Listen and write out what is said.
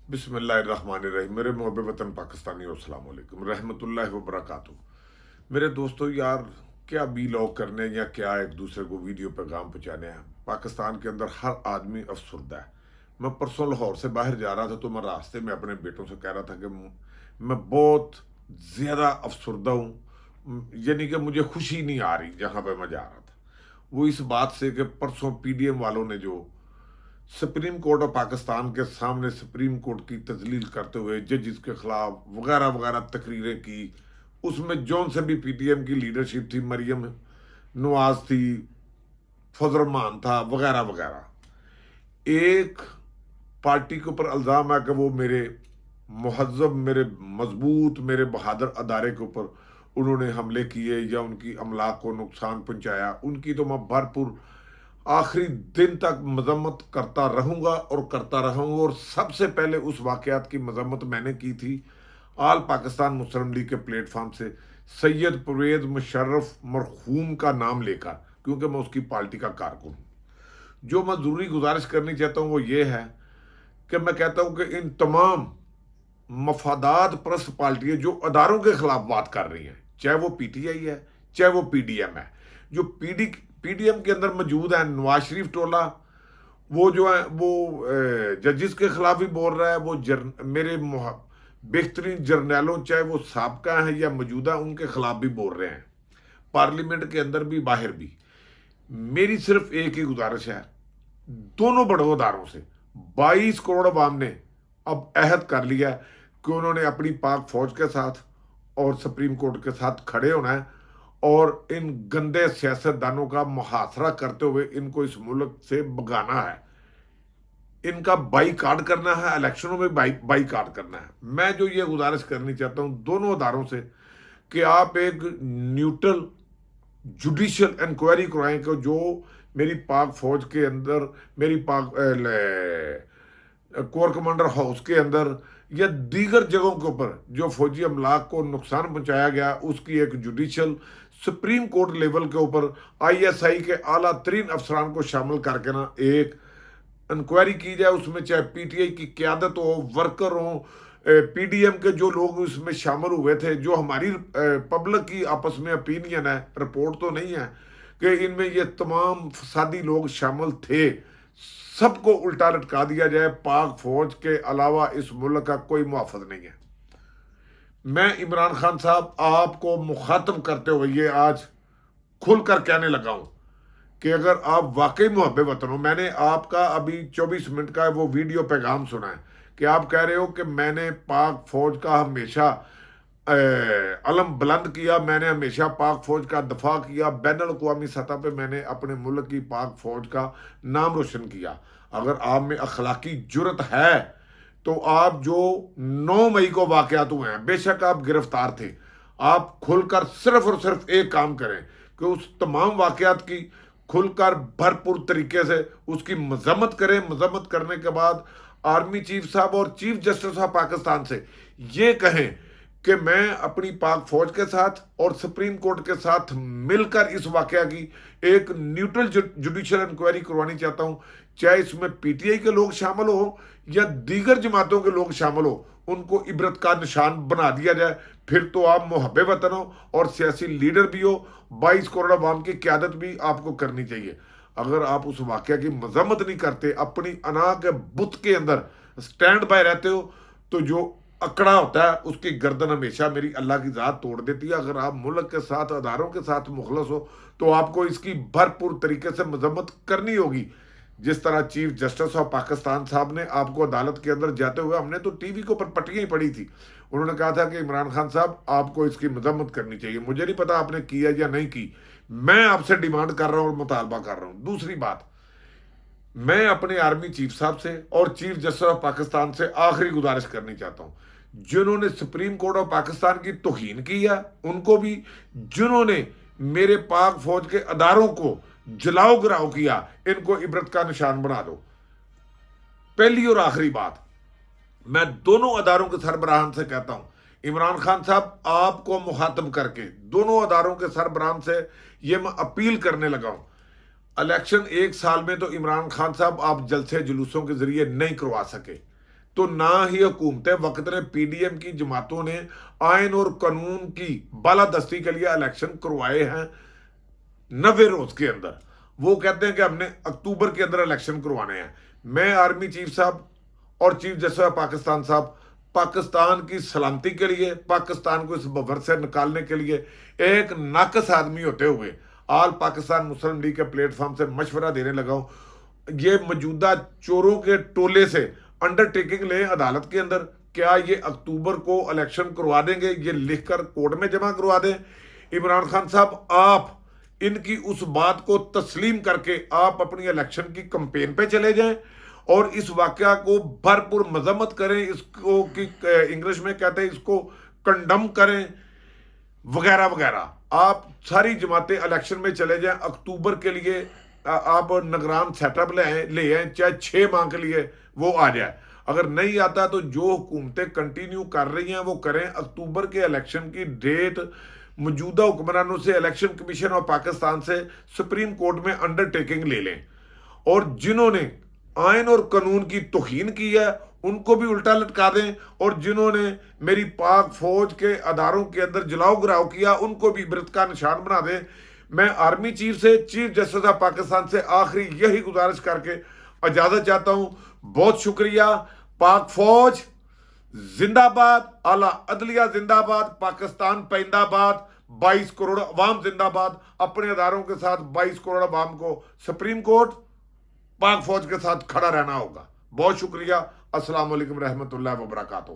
بسم اللہ الرحمن الرحیم۔ میرے محب وطن پاکستانیوں، السلام علیکم رحمۃ اللہ وبرکاتہ۔ میرے دوستو یار، کیا بی لاگ کرنے یا کیا ایک دوسرے کو ویڈیو پیغام پہنچانے ہیں۔ پاکستان کے اندر ہر آدمی افسردہ ہے۔ میں پرسوں لاہور سے باہر جا رہا تھا تو میں راستے میں اپنے بیٹوں سے کہہ رہا تھا کہ میں بہت زیادہ افسردہ ہوں، یعنی کہ مجھے خوشی نہیں آ رہی جہاں پہ میں جا رہا تھا۔ وہ اس بات سے کہ پرسوں پی ڈی ایم والوں نے جو سپریم کورٹ آف پاکستان کے سامنے سپریم کورٹ کی تذلیل کرتے ہوئے ججز کے خلاف وغیرہ وغیرہ تقریریں کی، اس میں جون سے بھی پی ٹی ایم کی لیڈرشپ تھی، مریم نواز تھی، فضل الرحمان تھا، وغیرہ وغیرہ۔ ایک پارٹی کے اوپر الزام ہے کہ وہ میرے مہذب، میرے مضبوط، میرے بہادر ادارے کے اوپر انہوں نے حملے کیے یا ان کی املاک کو نقصان پہنچایا۔ ان کی تو میں بھرپور آخری دن تک مذمت کرتا رہوں گا اور کرتا رہوں گا۔ اور سب سے پہلے اس واقعات کی مذمت میں نے کی تھی آل پاکستان مسلم لیگ کے پلیٹ فارم سے، سید پرویز مشرف مرحوم کا نام لے کر، کیونکہ میں اس کی پارٹی کا کارکن ہوں۔ جو میں ضروری گزارش کرنی چاہتا ہوں وہ یہ ہے کہ میں کہتا ہوں کہ ان تمام مفادات پرست پارٹیاں جو اداروں کے خلاف بات کر رہی ہیں، چاہے وہ پی ٹی آئی ہے، چاہے وہ پی ڈی ایم ہے، جو پی ڈی ایم کے اندر موجود ہیں، نواز شریف ٹولہ، وہ جو ہے وہ ججز کے خلاف بھی بول رہا ہے، وہ میرے بہترین جرنیلوں، چاہے وہ سابقہ ہیں یا موجودہ، ان کے خلاف بھی بول رہے ہیں، پارلیمنٹ کے اندر بھی باہر بھی۔ میری صرف ایک ہی گزارش ہے، دونوں بڑوں اداروں سے 22 کروڑ عوام نے اب عہد کر لیا ہے کہ انہوں نے اپنی پاک فوج کے ساتھ اور سپریم کورٹ کے ساتھ کھڑے ہونا ہے اور ان گندے سیاستدانوں کا محاصرہ کرتے ہوئے ان کو اس ملک سے بھگانا ہے، ان کا بائی کاٹ کرنا ہے، الیکشنوں میں بائی کاٹ کرنا ہے۔ میں جو یہ گزارش کرنی چاہتا ہوں دونوں اداروں سے کہ آپ ایک نیوٹرل جوڈیشل انکوائری کروائیں کہ جو میری پاک فوج کے اندر، میری پاک کور کمانڈر ہاؤس کے اندر یا دیگر جگہوں کے اوپر جو فوجی املاک کو نقصان پہنچایا گیا، اس کی ایک جوڈیشل سپریم کورٹ لیول کے اوپر آئی ایس آئی کے اعلیٰ ترین افسران کو شامل کر کے ایک انکوائری کی جائے۔ اس میں چاہے پی ٹی آئی کی قیادت ہو، ورکر ہوں، پی ڈی ایم کے جو لوگ اس میں شامل ہوئے تھے، جو ہماری پبلک کی آپس میں اپینین ہے، رپورٹ تو نہیں ہے کہ ان میں یہ تمام فسادی لوگ شامل تھے، سب کو الٹا لٹکا دیا جائے۔ پاک فوج کے علاوہ اس ملک کا کوئی محافظ نہیں ہے۔ میں عمران خان صاحب آپ کو مخاطب کرتے ہوئے یہ آج کھل کر کہنے لگا ہوں کہ اگر آپ واقعی محب وطن ہو، میں نے آپ کا ابھی 24 منٹ کا وہ ویڈیو پیغام سنا ہے کہ آپ کہہ رہے ہو کہ میں نے پاک فوج کا ہمیشہ علم بلند کیا، میں نے ہمیشہ پاک فوج کا دفاع کیا، بین الاقوامی سطح پہ میں نے اپنے ملک کی پاک فوج کا نام روشن کیا۔ اگر آپ میں اخلاقی جرت ہے تو آپ جو 9 مئی کو واقعات ہوئے ہیں، بے شک آپ گرفتار تھے، آپ کھل کر صرف اور صرف ایک کام کریں کہ اس تمام واقعات کی کھل کر بھرپور طریقے سے اس کی مذمت کریں۔ مذمت کرنے کے بعد آرمی چیف صاحب اور چیف جسٹس آف پاکستان سے یہ کہیں کہ میں اپنی پاک فوج کے ساتھ اور سپریم کورٹ کے ساتھ مل کر اس واقعہ کی ایک نیوٹرل جوڈیشل انکوائری کروانی چاہتا ہوں، چاہے اس میں پی ٹی آئی کے لوگ شامل ہوں یا دیگر جماعتوں کے لوگ شامل ہوں، ان کو عبرت کا نشان بنا دیا جائے۔ پھر تو آپ محب وطن ہو اور سیاسی لیڈر بھی ہو، 22 کروڑ عوام کی قیادت بھی آپ کو کرنی چاہیے۔ اگر آپ اس واقعہ کی مذمت نہیں کرتے، اپنی انا کے بت کے اندر سٹینڈ بائی رہتے ہو، تو جو اکڑا ہوتا ہے اس کی گردن ہمیشہ میری اللہ کی ذات توڑ دیتی ہے۔ اگر آپ ملک کے ساتھ، اداروں کے ساتھ مخلص ہو تو آپ کو اس کی بھرپور طریقے سے مذمت کرنی ہوگی۔ جس طرح چیف جسٹس آف پاکستان صاحب نے آپ کو عدالت کے اندر جاتے ہوئے، ہم نے تو ٹی وی کے اوپر پٹیاں ہی پڑی تھی، انہوں نے کہا تھا کہ عمران خان صاحب آپ کو اس کی مذمت کرنی چاہیے۔ مجھے نہیں پتا آپ نے کیا یا نہیں کی، میں آپ سے ڈیمانڈ کر رہا ہوں اور مطالبہ کر رہا ہوں۔ دوسری بات، میں اپنے آرمی چیف صاحب سے اور چیف جسٹس آف پاکستان سے آخری گزارش کرنی چاہتا ہوں، جنہوں نے سپریم کورٹ آف پاکستان کی توہین کی ہے ان کو بھی، جنہوں نے میرے پاک فوج کے اداروں کو جلاؤ گراؤ کیا، ان کو عبرت کا نشان بنا دو۔ پہلی اور آخری بات، میں دونوں اداروں کے سربراہان سے کہتا ہوں، عمران خان صاحب آپ کو مخاطب کر کے دونوں اداروں کے سربراہان سے یہ میں اپیل کرنے لگا ہوں، الیکشن 1 سال میں تو عمران خان صاحب آپ جلسے جلوسوں کے ذریعے نہیں کروا سکے، تو نہ ہی حکومت وقت نے پی ڈی ایم کی جماعتوں نے آئین اور قانون کی بالادستی کے لیے الیکشن کروائے ہیں 90 روز کے اندر. وہ کہتے ہیں کہ ہم نے اکتوبر کے اندر الیکشن کروانے ہیں. میں آرمی چیف صاحب اور چیف جسٹس آف پاکستان صاحب پاکستان کی سلامتی کے لیے، پاکستان کو اس بور سے نکالنے کے لیے ایک ناقص آدمی ہوتے ہوئے آل پاکستان مسلم لیگ کے پلیٹ فارم سے مشورہ دینے لگا ہوں. یہ موجودہ چوروں کے ٹولے سے انڈرٹیکنگ لیں عدالت کے اندر. کیا یہ اکتوبر کو الیکشن کروا دیں گے؟ یہ لکھ کر کورٹ میں جمع کروا دیں. عمران خان صاحب آپ ان کی اس بات کو تسلیم کر کے آپ اپنی الیکشن کی کمپین پہ چلے جائیں اور اس واقعہ کو بھرپور مذمت کریں. اس کو انگلش میں کہتے ہیں اس کو کنڈم کریں وغیرہ وغیرہ. آپ ساری جماعتیں الیکشن میں چلے جائیں. اکتوبر کے لیے آپ نگران سیٹ اپ لے آئیں، چاہے 6 ماہ کے لیے وہ آ جائے. اگر نہیں آتا تو جو حکومتیں کنٹینیو کر رہی ہیں وہ کریں. اکتوبر کے الیکشن کی ڈیٹ موجودہ حکمرانوں سے، الیکشن کمیشن اور پاکستان سے سپریم کورٹ میں انڈرٹیکنگ لے لیں. اور جنہوں نے آئین اور قانون کی توہین کی ہے ان کو بھی الٹا لٹکا دیں، اور جنہوں نے میری پاک فوج کے اداروں کے اندر جلاؤ گراؤ کیا ان کو بھی عبرت کا نشان بنا دیں. میں آرمی چیف سے، چیف جسٹس آف پاکستان سے آخری یہی گزارش کر کے اجازت چاہتا ہوں. بہت شکریہ. پاک فوج زندہ باد، اعلیٰ عدلیہ زندہ باد، پاکستان پائندہ باد. 22 کروڑ عوام زندہ باد. اپنے اداروں کے ساتھ 22 کروڑ عوام کو سپریم کورٹ، پاک فوج کے ساتھ کھڑا رہنا ہوگا. بہت شکریہ. السلام علیکم رحمۃ اللہ وبرکاتہ.